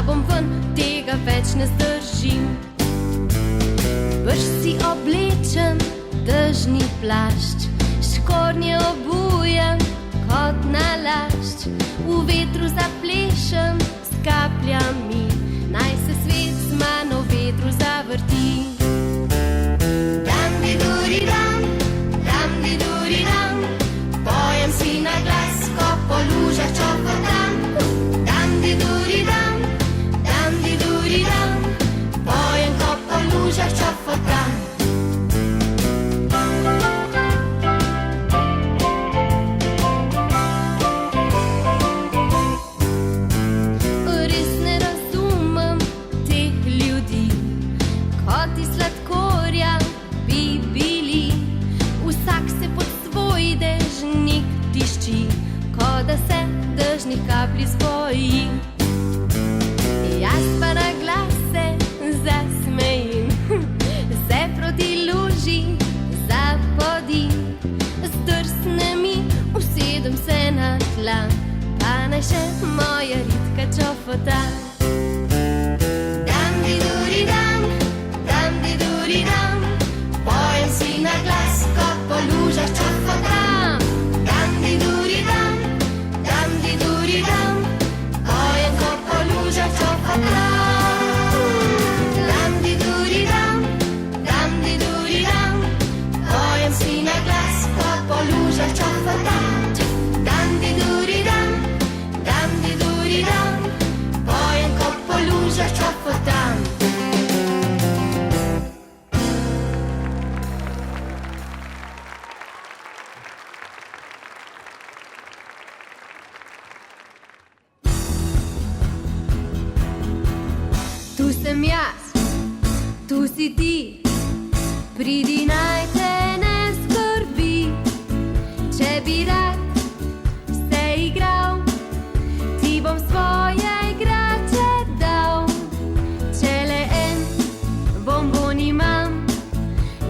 bom ven, tega več ne zdržim. Brž si oblečem dežni plašč, škornje obujem kot nalašč. V vetru zaplešem s kapljami, naj se svet z mano v vetru zavrti. Dam-di-duri-dam, dam-di-duri-dam, pojem si na glas, ko po lužah čopotam. Dam-di-duri-dam, dam-di-duri-dam, pojem, ko po lužah čopotam. Res ne razumem teh ljudi, kot iz sladkorja bi bili. Vsak se pod svoj dežnik tišči, kot da se dežnih kapljic boji. Jaz pa na glas se zasmejim, se proti luži zapodim. Zdrsne mi, usedem se na tla, pa naj še moja ritka čofota. Dam-di-duri-dam, dam-di-duri-dam, pojem si na glas, ko po lužah čofotam. Dam-di-duri-dam, dam-di-duri-dam, pojem, ko po lužah čofotam. Dam-di-duri-dam, dam-di-duri-dam, pojem si na glas, ko po lužah čofotam. Dam-di-duri-dam, dam-di-duri-dam, pojem, ko po lužah čofotam. Tu sem jaz, tu si ti, pridi, naj te ne skrbi. Če bi rad se igral, ti bom svoje igrače dal. Če le en bonbon imam,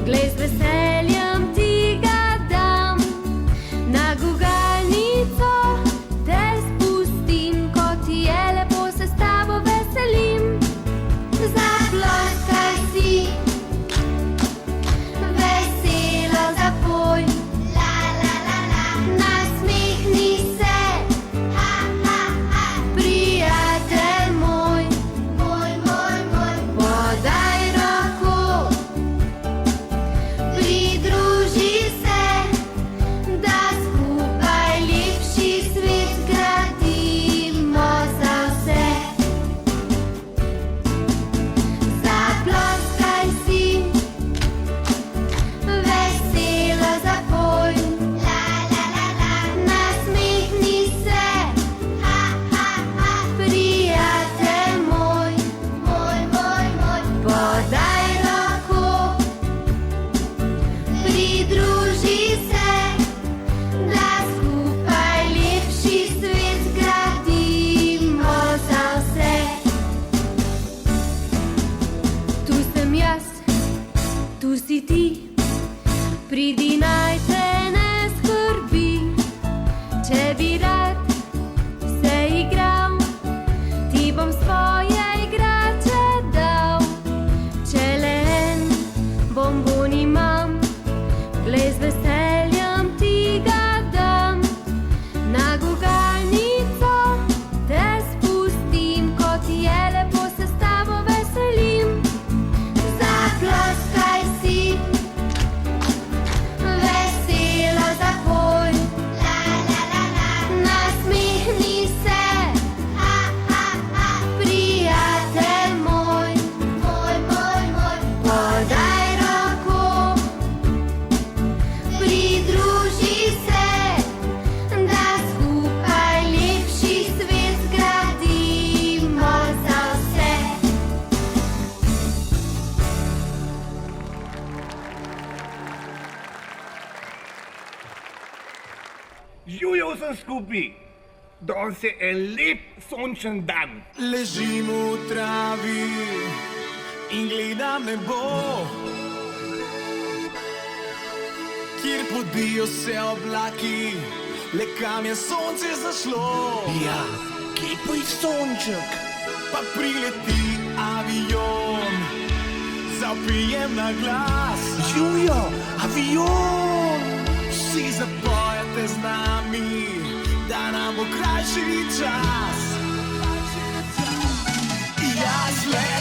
glej, z veseljem ti ga dam. Na gugalnico te spustim, ko ti je lepo, se s tabo veselim. Zaploskaj si, veselo zapoj, la la la la, nasmehni se, ha ha ha, prijatelj moj, moj, moj, moj, podaj roko, pridruži se, da skupaj lepši svet gradimo za vse. Zaploskaj si, veselo zapoj, la la la la, nasmehni se, ha ha ha, prijatelj moj, moj, moj, moj, podaj roko, pridruži se, da skupaj lepši svet gradimo za vse. Tu sem jaz, tu si ti, pridi, naj te ne skrbi. Če bi rad se igral, ti bom svoje igrače dal. Če le en bonbon imam, glej, z veseljem ti ga dam. Na gugalnico te spustim, ko ti je lepo, se s tabo veselim. Zaploskaj si, veselo zapoj, la la la la, nasmehni se, ha ha ha, prijatelj moj, moj, moj, moj, podaj roko, pridruži se, da skupaj lepši svet zgradimo za vse. Živijo vsem skupaj, danes je en lep sončen dan. Ležim v travi in gledam nebo, kjer podijo se oblaki, le kam je sonce zašlo. Ja, kje pa je sonček? pa prileti avion, zapijem na glas. Živijo, avion! Vsi zapojete z nami, da nam bo krajši čas. Jaz le